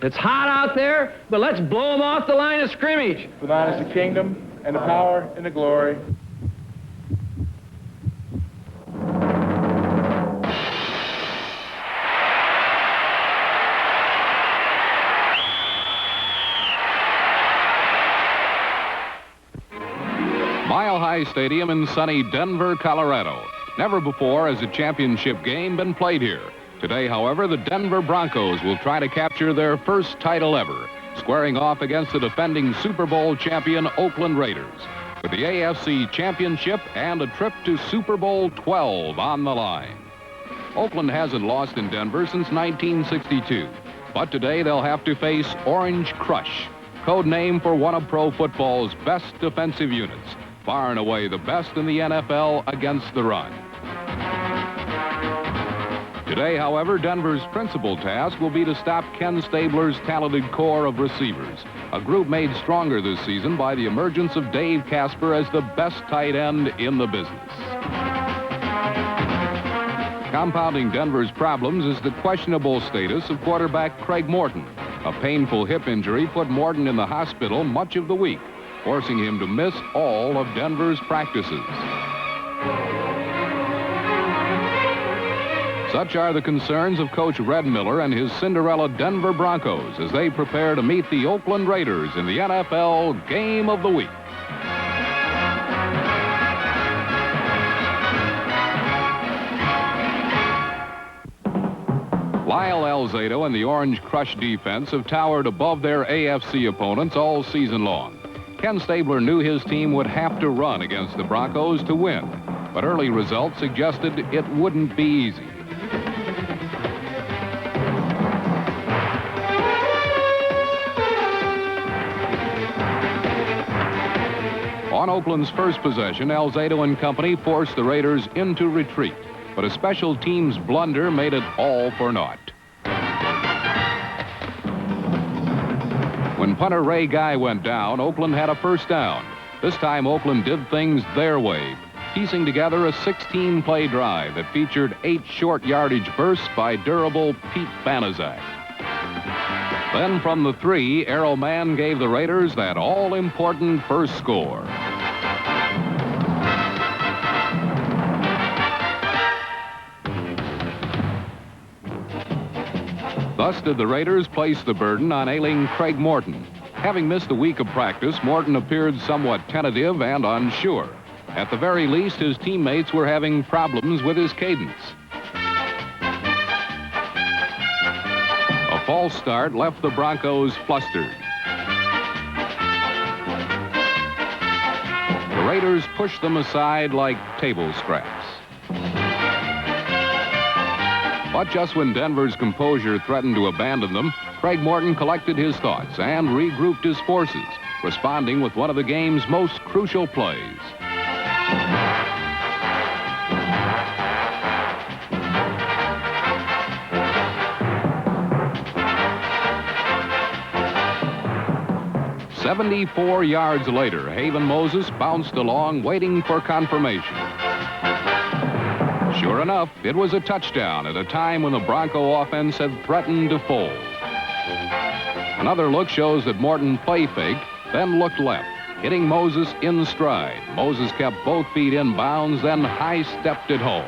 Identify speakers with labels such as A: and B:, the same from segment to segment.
A: It's hot out there, but let's blow them off the line of scrimmage.
B: For thine is the kingdom, and the power, and the glory.
C: Mile High Stadium in sunny Denver, Colorado. Never before has a championship game been played here. Today, however, the Denver Broncos will try to capture their first title ever, squaring off against the defending Super Bowl champion Oakland Raiders, with the AFC Championship and a trip to Super Bowl 12 on the line. Oakland hasn't lost in Denver since 1962, but today they'll have to face Orange Crush, code name for one of pro football's best defensive units, far and away the best in the NFL against the run. Today, however, Denver's principal task will be to stop Ken Stabler's talented core of receivers, a group made stronger this season by the emergence of Dave Casper as the best tight end in the business. Compounding Denver's problems is the questionable status of quarterback Craig Morton. A painful hip injury put Morton in the hospital much of the week, forcing him to miss all of Denver's practices. Such are the concerns of Coach Red Miller and his Cinderella Denver Broncos as they prepare to meet the Oakland Raiders in the NFL Game of the Week. Lyle Alzado and the Orange Crush defense have towered above their AFC opponents all season long. Ken Stabler knew his team would have to run against the Broncos to win, but early results suggested it wouldn't be easy. On Oakland's first possession, Alzado and company forced the Raiders into retreat, but a special teams blunder made it all for naught. When punter Ray Guy went down, Oakland had a first down. This time, Oakland did things their way, piecing together a 16-play drive that featured 8 short-yardage bursts by durable Pete Banaszak. Then from the 3, Errol Mann gave the Raiders that all-important first score. Thus did the Raiders place the burden on ailing Craig Morton. Having missed a week of practice, Morton appeared somewhat tentative and unsure. At the very least, his teammates were having problems with his cadence. A false start left the Broncos flustered. The Raiders pushed them aside like table scraps. But just when Denver's composure threatened to abandon them, Craig Morton collected his thoughts and regrouped his forces, responding with one of the game's most crucial plays. "74 yards later, Haven Moses bounced along, waiting for confirmation. Sure enough, it was a touchdown at a time when the Bronco offense had threatened to fold. Another look shows that Morton play faked, then looked left, hitting Moses in stride. Moses kept both feet in bounds, then high-stepped it home.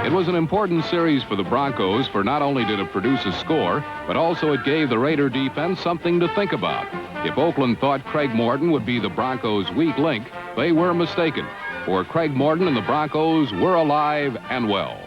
C: It was an important series for the Broncos, for not only did it produce a score, but also it gave the Raider defense something to think about. If Oakland thought Craig Morton would be the Broncos' weak link, they were mistaken, for Craig Morton and the Broncos were alive and well.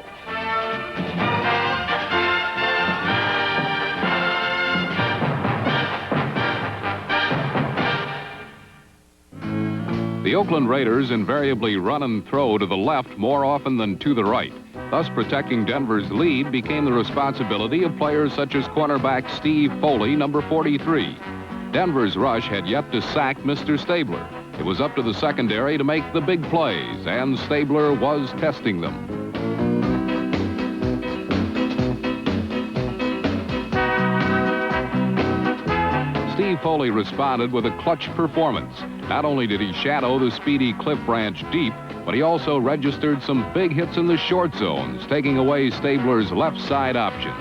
C: The Oakland Raiders invariably run and throw to the left more often than to the right. Thus, protecting Denver's lead became the responsibility of players such as cornerback Steve Foley, number 43. Denver's rush had yet to sack Mr. Stabler. It was up to the secondary to make the big plays, and Stabler was testing them. Foley responded with a clutch performance. Not only did he shadow the speedy Cliff Branch deep, but he also registered some big hits in the short zones, taking away Stabler's left side options.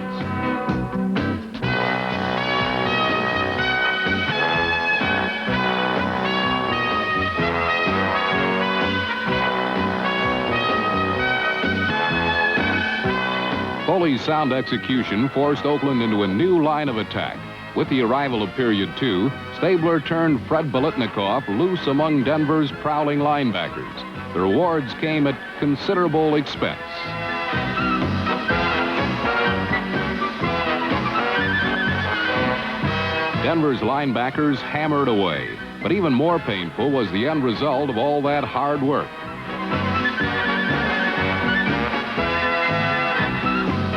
C: Foley's sound execution forced Oakland into a new line of attack. With the arrival of period 2, Stabler turned Fred Biletnikoff loose among Denver's prowling linebackers. The rewards came at considerable expense. Denver's linebackers hammered away, but even more painful was the end result of all that hard work.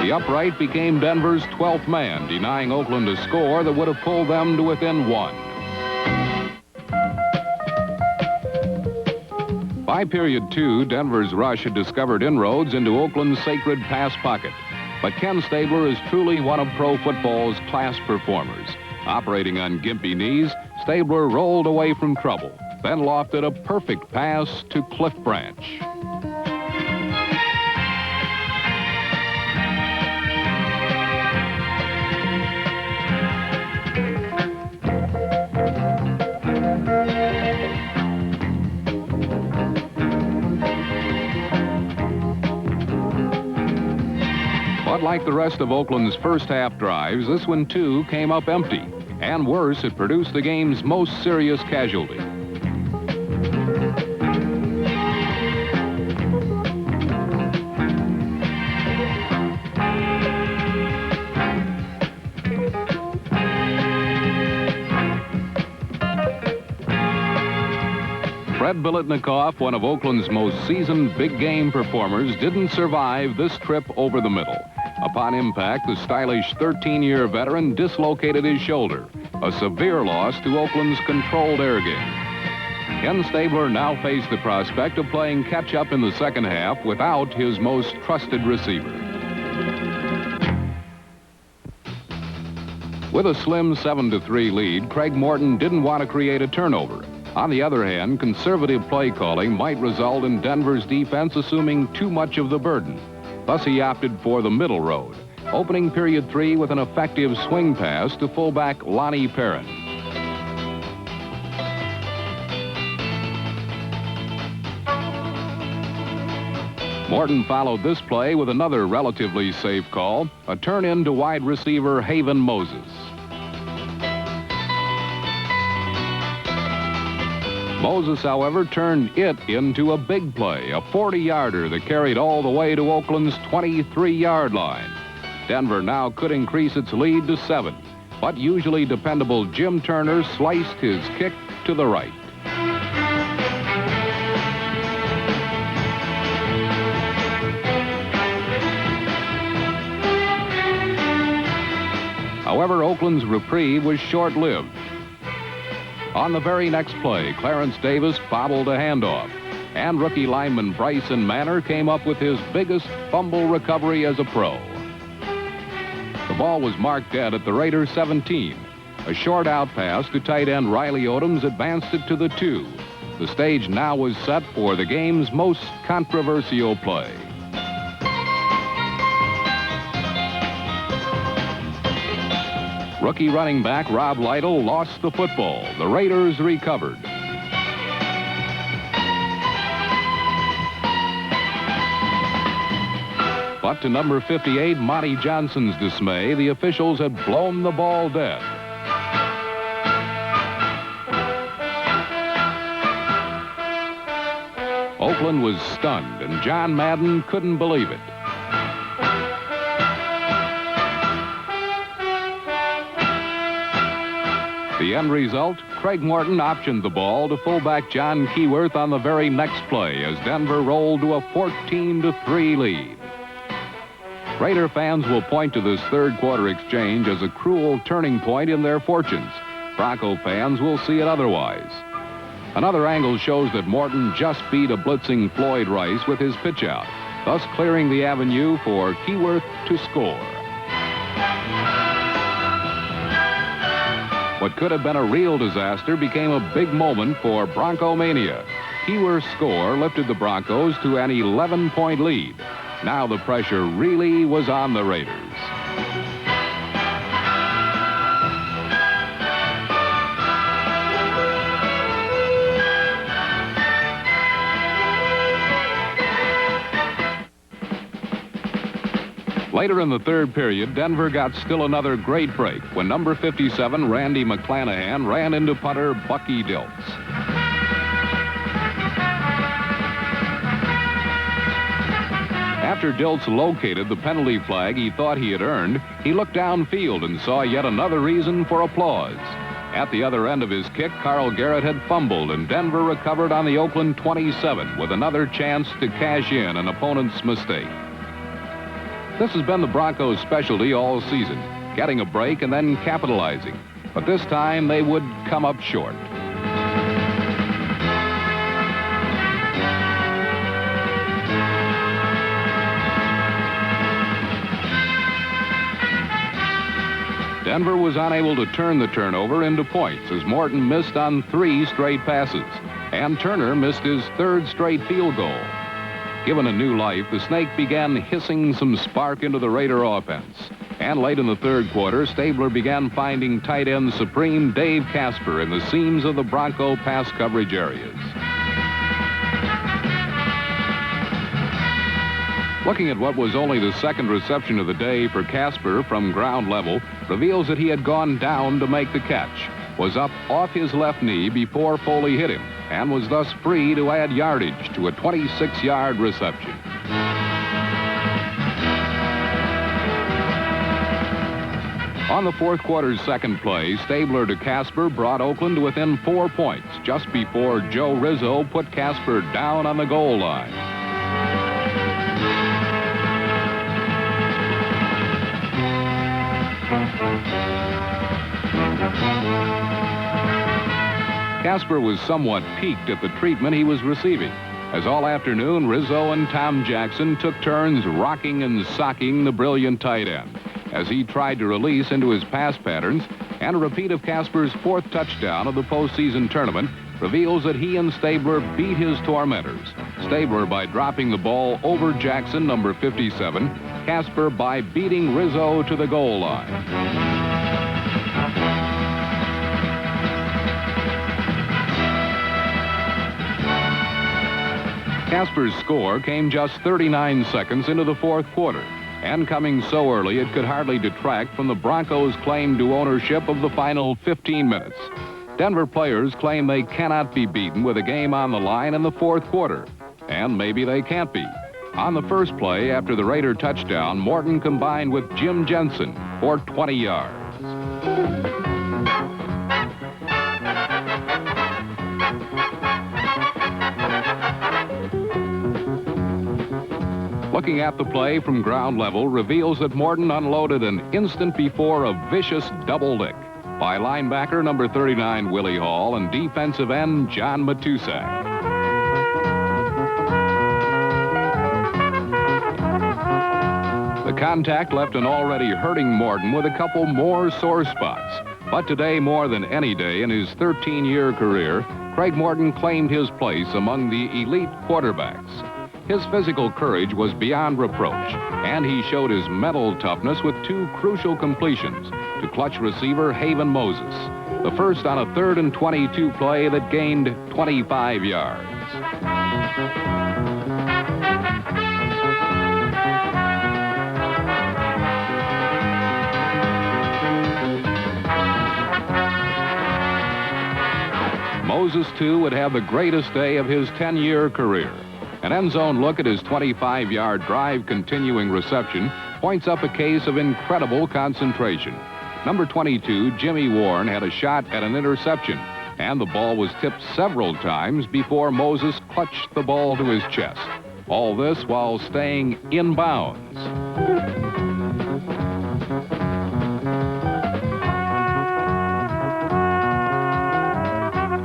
C: The upright became Denver's 12th man, denying Oakland a score that would have pulled them to within 1. By period 2, Denver's rush had discovered inroads into Oakland's sacred pass pocket. But Ken Stabler is truly one of pro football's class performers. Operating on gimpy knees, Stabler rolled away from trouble, then lofted a perfect pass to Cliff Branch. But like the rest of Oakland's first half drives, this one too came up empty. And worse, it produced the game's most serious casualty. Fred Biletnikoff, one of Oakland's most seasoned big game performers, didn't survive this trip over the middle. Upon impact, the stylish 13-year veteran dislocated his shoulder, a severe loss to Oakland's controlled air game. Ken Stabler now faced the prospect of playing catch-up in the second half without his most trusted receiver. With a slim 7-3 lead, Craig Morton didn't want to create a turnover. On the other hand, conservative play calling might result in Denver's defense assuming too much of the burden. Thus, he opted for the middle road, opening period 3 with an effective swing pass to fullback Lonnie Perrin. Morton followed this play with another relatively safe call, a turn-in to wide receiver Haven Moses. Moses, however, turned it into a big play, a 40-yarder that carried all the way to Oakland's 23-yard line. Denver now could increase its lead to 7, but usually dependable Jim Turner sliced his kick to the right. However, Oakland's reprieve was short-lived. On the very next play, Clarence Davis bobbled a handoff, and rookie lineman Bryson Manor came up with his biggest fumble recovery as a pro. The ball was marked dead at the Raiders' 17. A short out pass to tight end Riley Odoms advanced it to the 2. The stage now was set for the game's most controversial play. Rookie running back Rob Lytle lost the football. The Raiders recovered. But to number 58, Monty Johnson's dismay, the officials had blown the ball dead. Oakland was stunned, and John Madden couldn't believe it. The end result, Craig Morton optioned the ball to fullback John Keyworth on the very next play as Denver rolled to a 14-3 lead. Raider fans will point to this third quarter exchange as a cruel turning point in their fortunes. Bronco fans will see it otherwise. Another angle shows that Morton just beat a blitzing Floyd Rice with his pitch out, thus clearing the avenue for Keyworth to score. What could have been a real disaster became a big moment for Bronco Mania. Keeler's score lifted the Broncos to an 11-point lead. Now the pressure really was on the Raiders. Later in the third period, Denver got still another great break when number 57, Randy McClanahan, ran into punter Bucky Dilts. After Dilts located the penalty flag he thought he had earned, he looked downfield and saw yet another reason for applause. At the other end of his kick, Carl Garrett had fumbled, and Denver recovered on the Oakland 27 with another chance to cash in an opponent's mistake. This has been the Broncos' specialty all season, getting a break and then capitalizing. But this time they would come up short. Denver was unable to turn the turnover into points as Morton missed on 3 straight passes, and Turner missed his 3rd straight field goal. Given a new life, the Snake began hissing some spark into the Raider offense. And late in the third quarter, Stabler began finding tight end supreme Dave Casper in the seams of the Bronco pass coverage areas. Looking at what was only the second reception of the day for Casper from ground level reveals that he had gone down to make the catch, was up off his left knee before Foley hit him, and was thus free to add yardage to a 26-yard reception. On the fourth quarter's second play, Stabler to Casper brought Oakland to within 4 points just before Joe Rizzo put Casper down on the goal line. Casper was somewhat piqued at the treatment he was receiving, as all afternoon Rizzo and Tom Jackson took turns rocking and socking the brilliant tight end as he tried to release into his pass patterns, and a repeat of Casper's 4th touchdown of the postseason tournament reveals that he and Stabler beat his tormentors. Stabler by dropping the ball over Jackson, number 57, Casper by beating Rizzo to the goal line. Casper's score came just 39 seconds into the fourth quarter, and coming so early it could hardly detract from the Broncos' claim to ownership of the final 15 minutes. Denver players claim they cannot be beaten with a game on the line in the fourth quarter, and maybe they can't be. On the first play after the Raider touchdown, Morton combined with Jim Jensen for 20 yards. Looking at the play from ground level reveals that Morton unloaded an instant before a vicious double lick by linebacker number 39 Willie Hall and defensive end John Matusak. The contact left an already hurting Morton with a couple more sore spots. But today, more than any day in his 13-year career, Craig Morton claimed his place among the elite quarterbacks. His physical courage was beyond reproach, and he showed his mental toughness with 2 crucial completions to clutch receiver Haven Moses, the first on a 3rd and 22 play that gained 25 yards. Moses, too, would have the greatest day of his 10-year career. An end zone look at his 25-yard drive continuing reception points up a case of incredible concentration. Number 22, Jimmy Warren, had a shot at an interception, and the ball was tipped several times before Moses clutched the ball to his chest. All this while staying in bounds.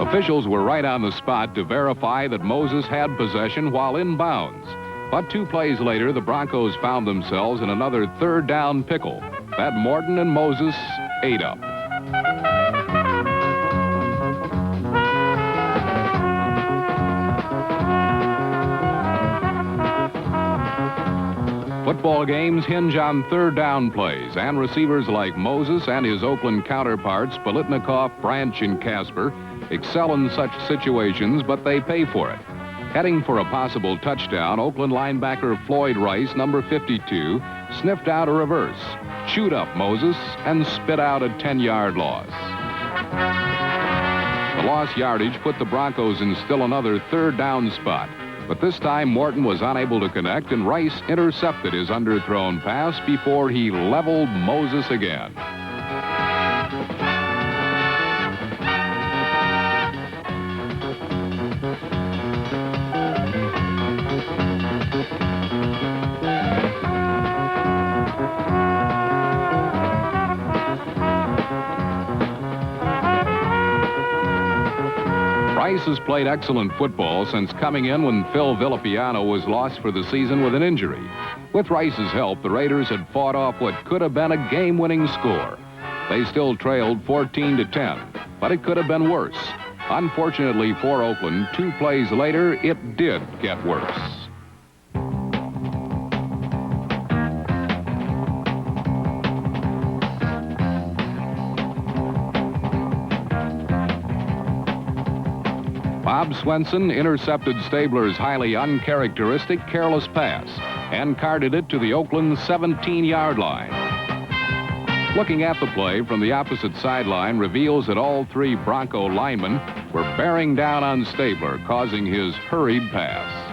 C: Officials were right on the spot to verify that Moses had possession while in bounds. But 2 plays later, the Broncos found themselves in another third down pickle that Morton and Moses ate up. Football games hinge on third down plays, and receivers like Moses and his Oakland counterparts, Bolitnikoff, Branch, and Casper, excel in such situations, but they pay for it. Heading for a possible touchdown, Oakland linebacker Floyd Rice, number 52, sniffed out a reverse, chewed up Moses, and spit out a 10-yard loss. The lost yardage put the Broncos in still another third down spot. But this time, Morton was unable to connect, and Rice intercepted his underthrown pass before he leveled Moses again. Rice has played excellent football since coming in when Phil Villapiano was lost for the season with an injury. With Rice's help, the Raiders had fought off what could have been a game-winning score. They still trailed 14-10, but it could have been worse. Unfortunately for Oakland, 2 plays later, it did get worse. Bob Swenson intercepted Stabler's highly uncharacteristic careless pass and carted it to the Oakland 17-yard line. Looking at the play from the opposite sideline reveals that all 3 Bronco linemen were bearing down on Stabler, causing his hurried pass.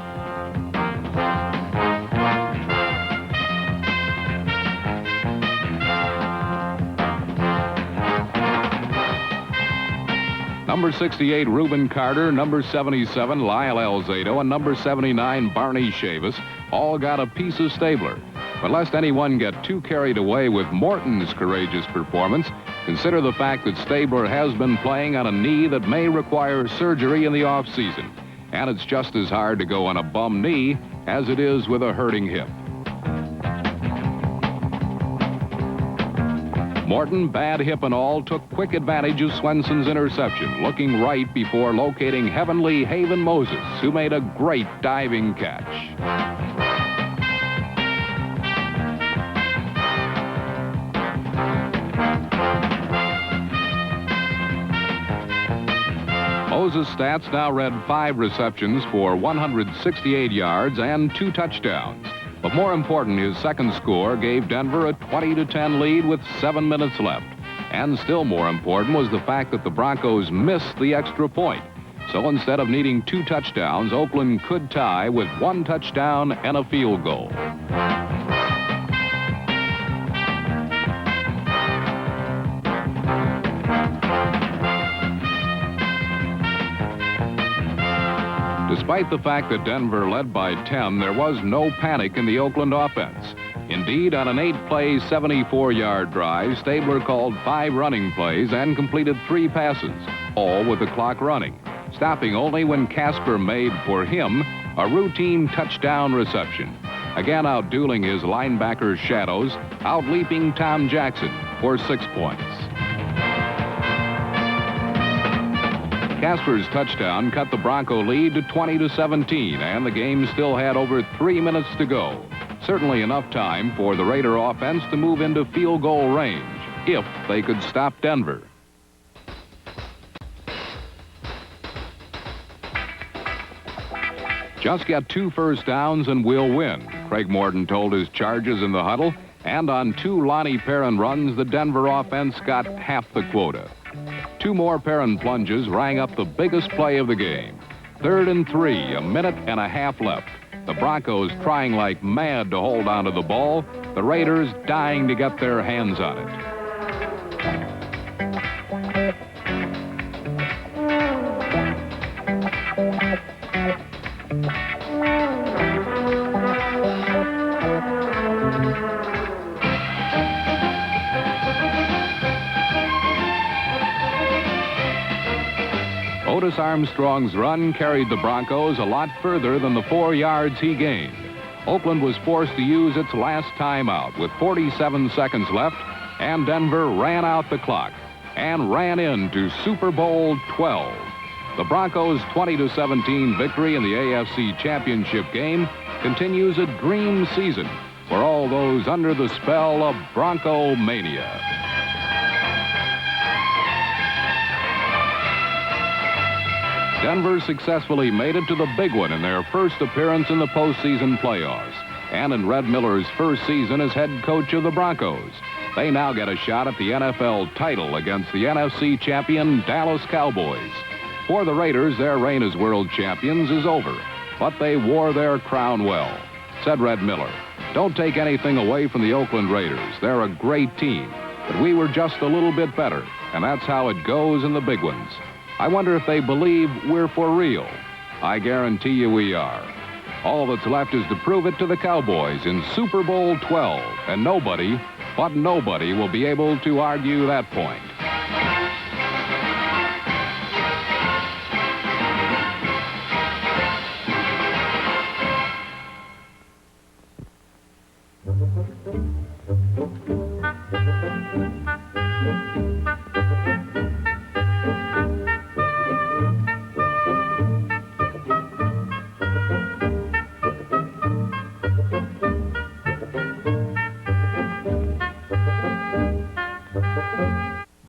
C: Number 68, Reuben Carter, number 77, Lyle Alzado, and number 79, Barney Chavis, all got a piece of Stabler. But lest anyone get too carried away with Morton's courageous performance, consider the fact that Stabler has been playing on a knee that may require surgery in the offseason. And it's just as hard to go on a bum knee as it is with a hurting hip. Morton, bad hip and all, took quick advantage of Swenson's interception, looking right before locating heavenly Haven Moses, who made a great diving catch. Moses' stats now read 5 receptions for 168 yards and 2 touchdowns. But more important, his second score gave Denver a 20-10 lead with 7 minutes left. And still more important was the fact that the Broncos missed the extra point. So instead of needing 2 touchdowns, Oakland could tie with 1 touchdown and a field goal. Despite the fact that Denver led by 10, there was no panic in the Oakland offense. Indeed, on an 8-play, 74-yard drive, Stabler called 5 running plays and completed 3 passes, all with the clock running, stopping only when Casper made, for him, a routine touchdown reception, again outdueling his linebacker shadows, outleaping Tom Jackson for 6 points. Casper's touchdown cut the Bronco lead to 20-17, and the game still had over 3 minutes to go. Certainly enough time for the Raider offense to move into field goal range, if they could stop Denver. Just get 2 first downs and we'll win, Craig Morton told his Chargers in the huddle, and on 2 Lonnie Perrin runs, the Denver offense got half the quota. 2 more Perrin plunges rang up the biggest play of the game. 3rd and 3, a minute and a half left. The Broncos trying like mad to hold on to the ball, the Raiders dying to get their hands on it. Otis Armstrong's run carried the Broncos a lot further than the 4 yards he gained. Oakland was forced to use its last timeout with 47 seconds left, and Denver ran out the clock and ran into Super Bowl 12. The Broncos' 20-17 victory in the AFC Championship game continues a dream season where all all those under the spell of Bronco mania. Denver successfully made it to the big one in their first appearance in the postseason playoffs, and in Red Miller's first season as head coach of the Broncos. They now get a shot at the NFL title against the NFC champion Dallas Cowboys. For the Raiders, their reign as world champions is over, but they wore their crown well. Said Red Miller, "Don't take anything away from the Oakland Raiders. They're a great team, but we were just a little bit better, and that's how it goes in the big ones. I wonder if they believe we're for real. I guarantee you we are. All that's left is to prove it to the Cowboys in Super Bowl 12, and nobody, but nobody, will be able to argue that point."